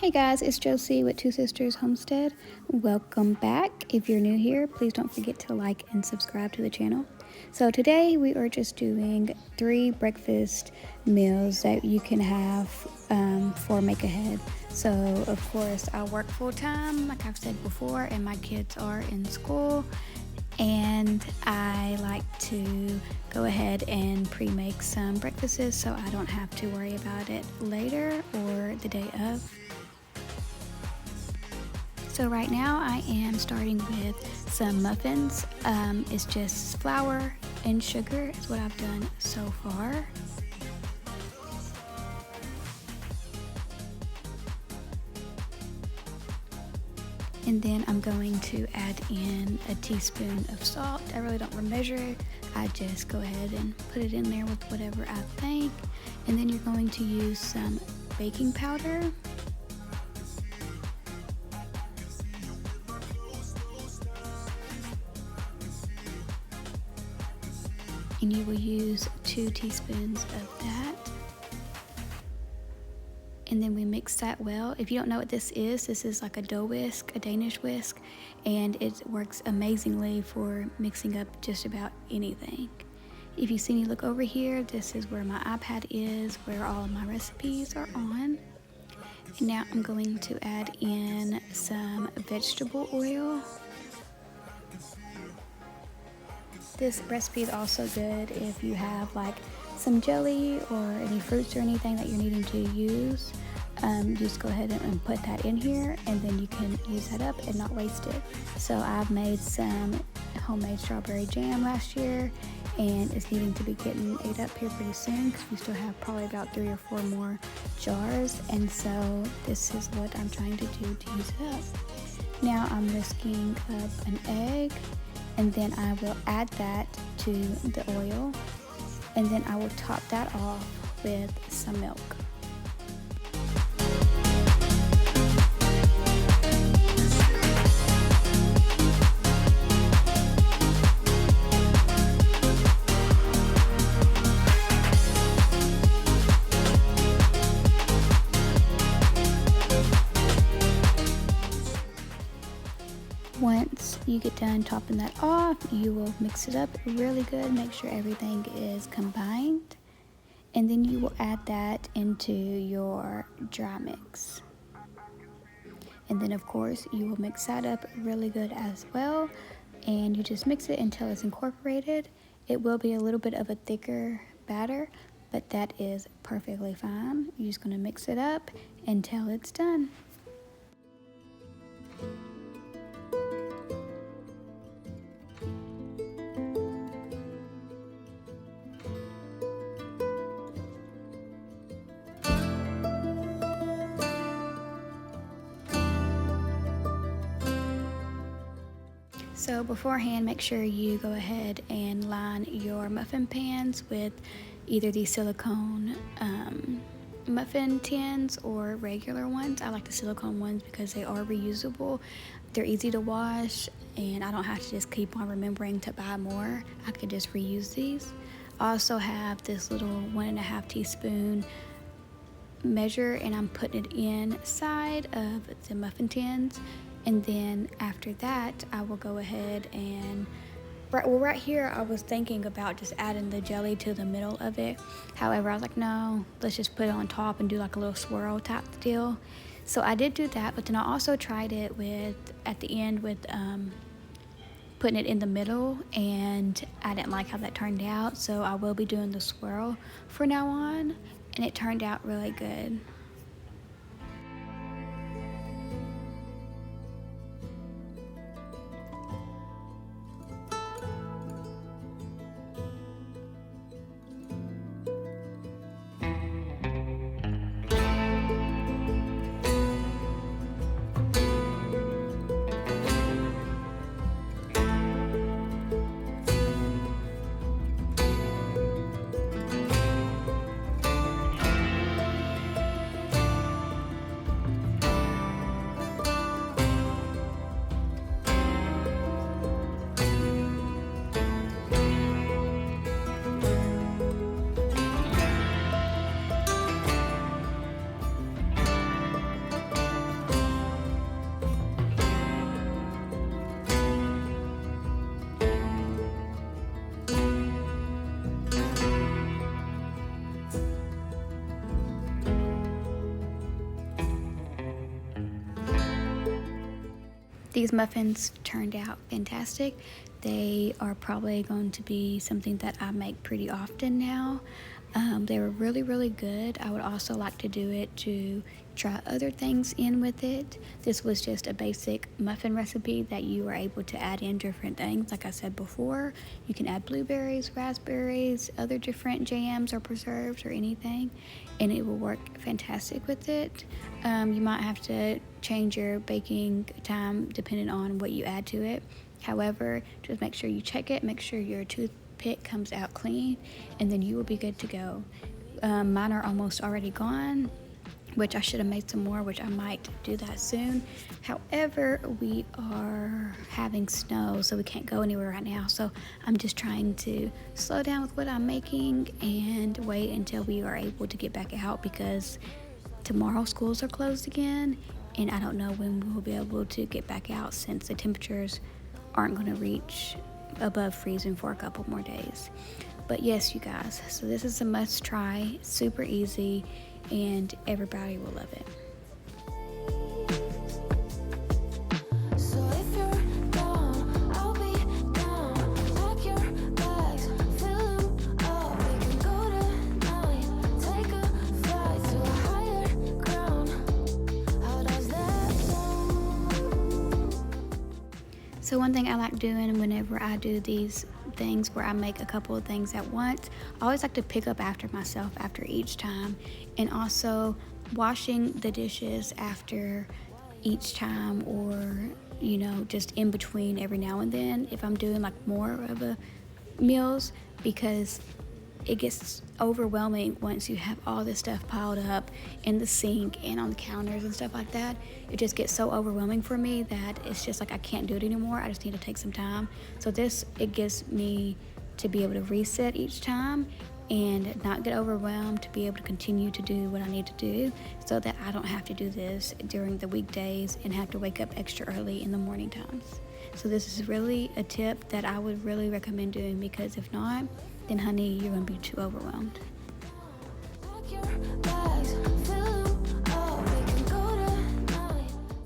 Hey guys, it's Josi with Two Sisters Homestead. Welcome back. If you're new here, please don't forget to like and subscribe to the channel. So today we are just doing 3 breakfast meals that you can have for make ahead. So of course I work full time, like I've said before, and my kids are in school. And I like to go ahead and pre-make some breakfasts so I don't have to worry about it later or the day of. So right now I am starting with some muffins. It's just flour and sugar is what I've done so far. And then I'm going to add in a teaspoon of salt. I really don't measure it. I just go ahead and put it in there with whatever I think. And then you're going to use some baking powder. And you will use 2 teaspoons of that. And then we mix that well. If you don't know what this is like a dough whisk, a Danish whisk, and it works amazingly for mixing up just about anything. If you see me look over here, this is where my iPad is, where all of my recipes are on. And now I'm going to add in some vegetable oil. This recipe is also good if you have like some jelly or any fruits or anything that you're needing to use. Just go ahead and put that in here, and then you can use that up and not waste it. So I've made some homemade strawberry jam last year, and it's needing to be getting ate up here pretty soon because we still have probably about 3 or 4 more jars, and so this is what I'm trying to do to use it up. Now I'm whisking up an egg, and then I will add that to the oil, and then I will top that off with some milk. Once you get done topping that off, you will mix it up really good, make sure everything is combined, and then you will add that into your dry mix. And then of course you will mix that up really good as well, and you just mix it until it's incorporated. It will be a little bit of a thicker batter, but that is perfectly fine. You're just going to mix it up until it's done. So beforehand, make sure you go ahead and line your muffin pans with either these silicone muffin tins or regular ones. I like the silicone ones because they are reusable. They're easy to wash, and I don't have to just keep on remembering to buy more. I could just reuse these. I also have this little 1.5 teaspoon measure, and I'm putting it inside of the muffin tins. And then after that, I will go ahead and, right here I was thinking about just adding the jelly to the middle of it. However, I was like, no, let's just put it on top and do like a little swirl type deal. So I did do that, but then I also tried it at the end with putting it in the middle, and I didn't like how that turned out. So I will be doing the swirl from now on, and it turned out really good. These muffins turned out fantastic. They are probably going to be something that I make pretty often now. They were really, really good. I would also like to do it to try other things in with it. This was just a basic muffin recipe that you are able to add in different things. Like I said before, you can add blueberries, raspberries, other different jams or preserves or anything, and it will work fantastic with it. You might have to change your baking time depending on what you add to it. However, just make sure you check it, make sure your toothpick comes out clean, and then you will be good to go. Mine are almost already gone, which I should have made some more, which I might do that soon. However, we are having snow, so we can't go anywhere right now. So I'm just trying to slow down with what I'm making and wait until we are able to get back out, because tomorrow schools are closed again, and I don't know when we'll be able to get back out since the temperatures aren't going to reach above freezing for a couple more days. But yes, you guys, so this is a must try, super easy, and everybody will love it. So one thing I like doing whenever I do these things where I make a couple of things at once, I always like to pick up after myself after each time, and also washing the dishes after each time, or you know, just in between every now and then if I'm doing like more of a meals, because it gets overwhelming once you have all this stuff piled up in the sink and on the counters and stuff like that. It just gets so overwhelming for me that it's just like I can't do it anymore. I just need to take some time. So this, it gives me to be able to reset each time and not get overwhelmed, to be able to continue to do what I need to do, so that I don't have to do this during the weekdays and have to wake up extra early in the morning times. So this is really a tip that I would really recommend doing, because if not, then honey, you're gonna be too overwhelmed.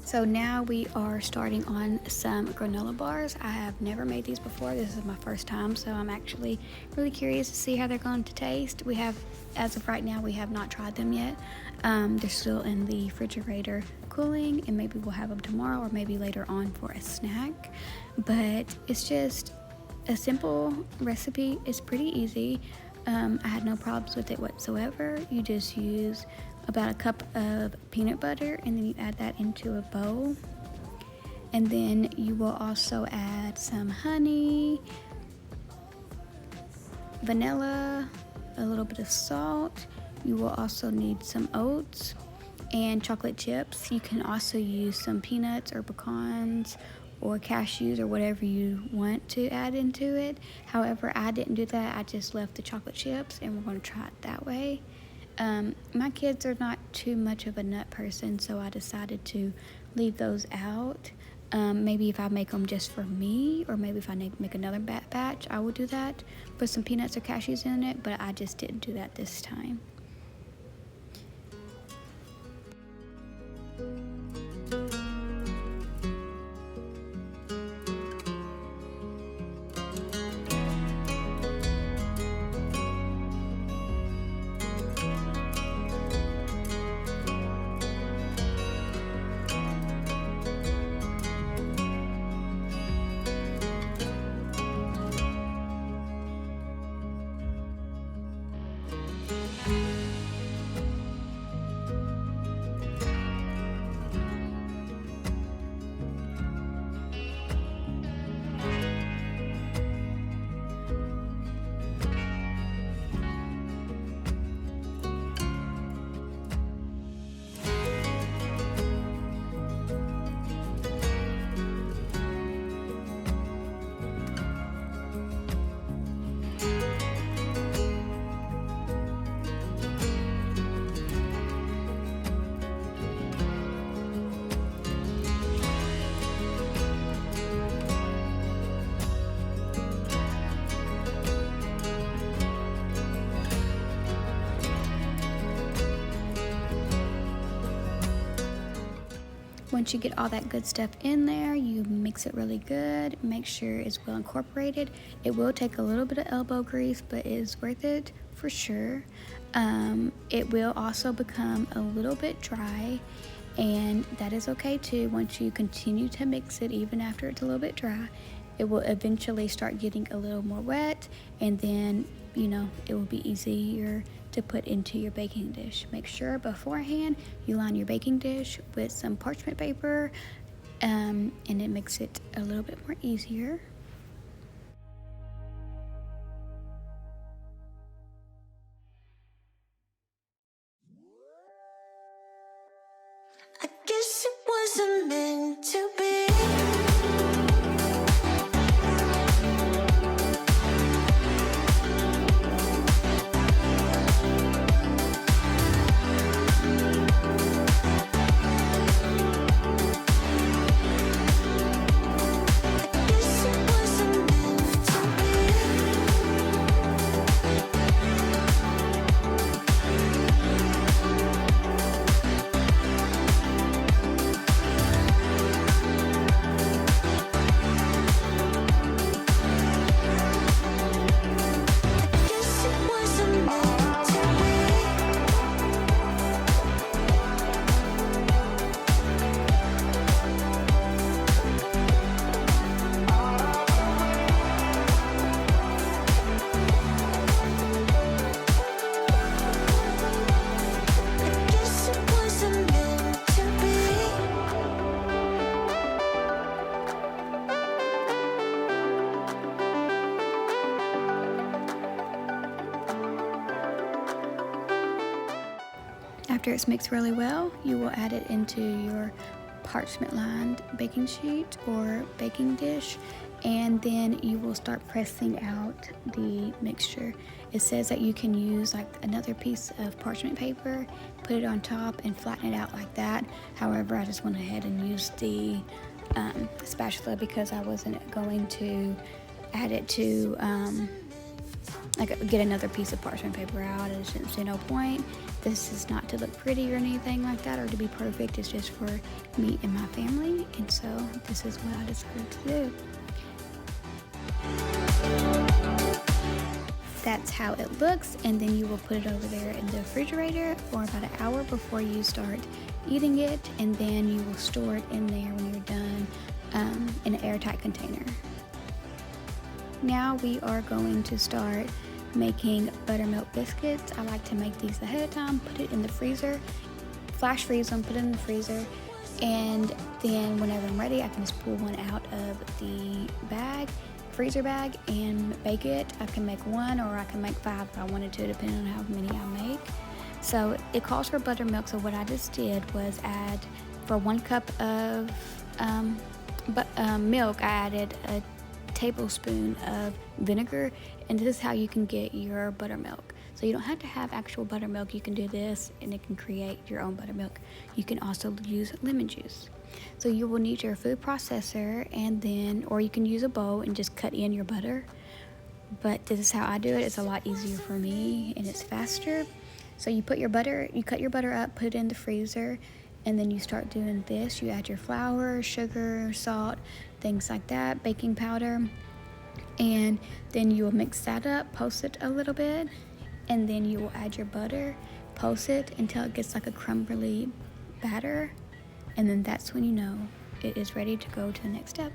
So now we are starting on some granola bars. I have never made these before. This is my first time, so I'm actually really curious to see how they're going to taste. We have, as of right now, we have not tried them yet. They're still in the refrigerator cooling, and maybe we'll have them tomorrow or maybe later on for a snack. But it's just a simple recipe. It's pretty easy. I had no problems with it whatsoever. You just use about a cup of peanut butter, and then you add that into a bowl, and then you will also add some honey, vanilla, a little bit of salt. You will also need some oats and chocolate chips. You can also use some peanuts or pecans or cashews or whatever you want to add into it. However, I didn't do that. I just left the chocolate chips, and we're going to try it that way. My kids are not too much of a nut person, so I decided to leave those out. Maybe if I make them just for me, or maybe if I make another batch, I will do that. Put some peanuts or cashews in it, but I just didn't do that this time. Once you get all that good stuff in there, you mix it really good. Make sure it's well incorporated. It will take a little bit of elbow grease, but it is worth it for sure. It will also become a little bit dry, and that is okay too. Once you continue to mix it, even after it's a little bit dry, it will eventually start getting a little more wet, and then it will be easier to put into your baking dish. Make sure beforehand you line your baking dish with some parchment paper, and it makes it a little bit more easier. I guess it wasn't meant to be. After it's mixed really well, you will add it into your parchment lined baking sheet or baking dish, and then you will start pressing out the mixture. It says that you can use like another piece of parchment paper, put it on top and flatten it out like that. However, I just went ahead and used the spatula because I wasn't going to add it to get another piece of parchment paper out. I just didn't see no point. This is not to look pretty or anything like that or to be perfect. It's just for me and my family, and so this is what I decided to do. That's how it looks, and then you will put it over there in the refrigerator for about an hour before you start eating it, and then you will store it in there when you're done in an airtight container. Now we are going to start making buttermilk biscuits. I like to make these ahead of time, put it in the freezer, flash freeze them, put it in the freezer, and then whenever I'm ready I can just pull one out of the freezer bag and bake it. I can make one or I can make 5 if I wanted to, depending on how many I make. So it calls for buttermilk, so what I just did was add, for 1 cup of milk, I added a tablespoon of vinegar, and this is how you can get your buttermilk. So you don't have to have actual buttermilk. You can do this and it can create your own buttermilk. You can also use lemon juice. So you will need your food processor, and then, or you can use a bowl and just cut in your butter. But this is how I do it. It's a lot easier for me and it's faster. So you cut your butter up, put it in the freezer, and then you start doing this. You add your flour, sugar, salt, things like that, baking powder, and then you will mix that up, poach it a little bit, and then you will add your butter, poach it until it gets like a crumbly batter, and then that's when you know it is ready to go to the next step.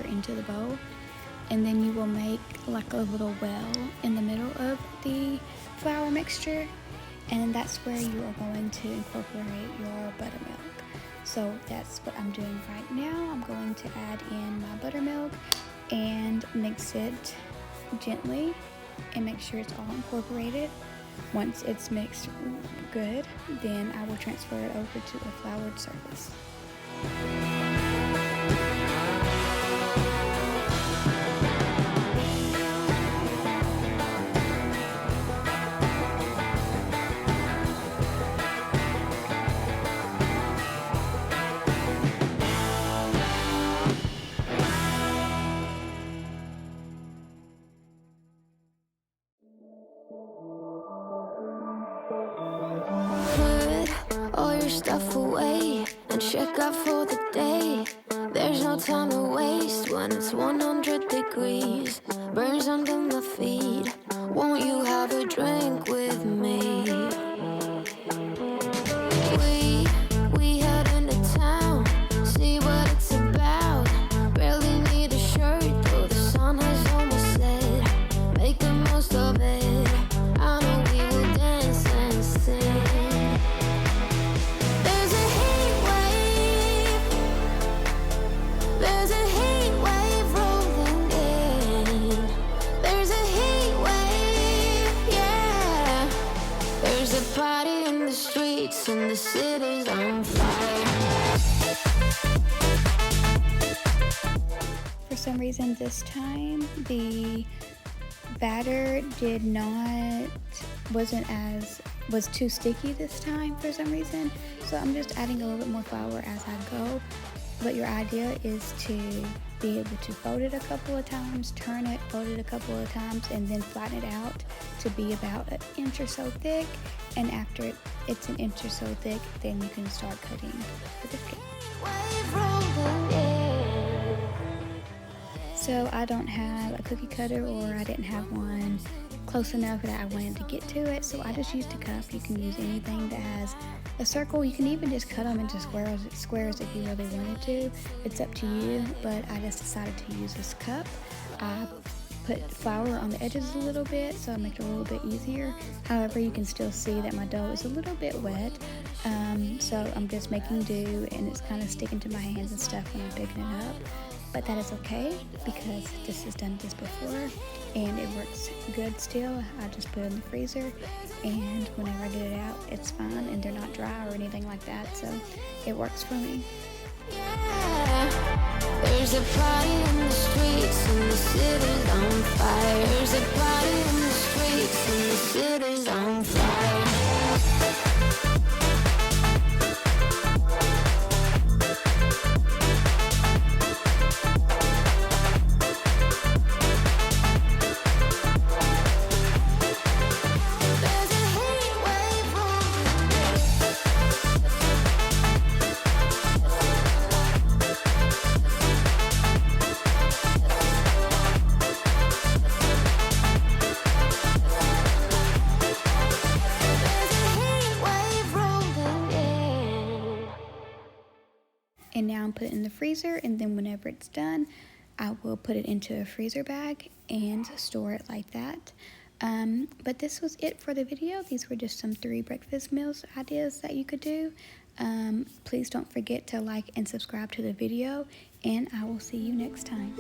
mixture into the bowl. And then you will make like a little well in the middle of the flour mixture. And that's where you are going to incorporate your buttermilk. So that's what I'm doing right now. I'm going to add in my buttermilk and mix it gently and make sure it's all incorporated. Once it's mixed good, then I will transfer it over to a floured surface. All your stuff away and check out for the day. There's no time to waste when it's 100 degrees. Burns under my feet. Won't you have a drink with me? We head into town, see what it's about. Barely need a shirt, though the sun has almost set. Make the most of it. I know we will dance and sing. And the city's on fire. For some reason this time the batter was too sticky this time for some reason. So I'm just adding a little bit more flour as I go. But your idea is to be able to fold it a couple of times, turn it, fold it a couple of times, and then flatten it out to be about an inch or so thick. And after it's an inch or so thick, then you can start cutting the biscuit. So I don't have a cookie cutter, or I didn't have one close enough that I wanted to get to it, so I just used a cup. You can use anything that has a circle. You can even just cut them into squares if you really wanted to. It's up to you, but I just decided to use this cup. I put flour on the edges a little bit, so I make it a little bit easier. However, you can still see that my dough is a little bit wet, so I'm just making do, and it's kind of sticking to my hands and stuff when I'm picking it up. But that is okay, because this has done this before and it works good still. I just put it in the freezer, and whenever I get it out, it's fine, and they're not dry or anything like that, so it works for me. Yeah. There's a party in the streets and the city's on fire. There's a party in the streets and the city's on fire. And now I'm putting it in the freezer, and then whenever it's done, I will put it into a freezer bag and store it like that. But this was it for the video. These were just some 3 breakfast meals ideas that you could do. Please don't forget to like and subscribe to the video, and I will see you next time.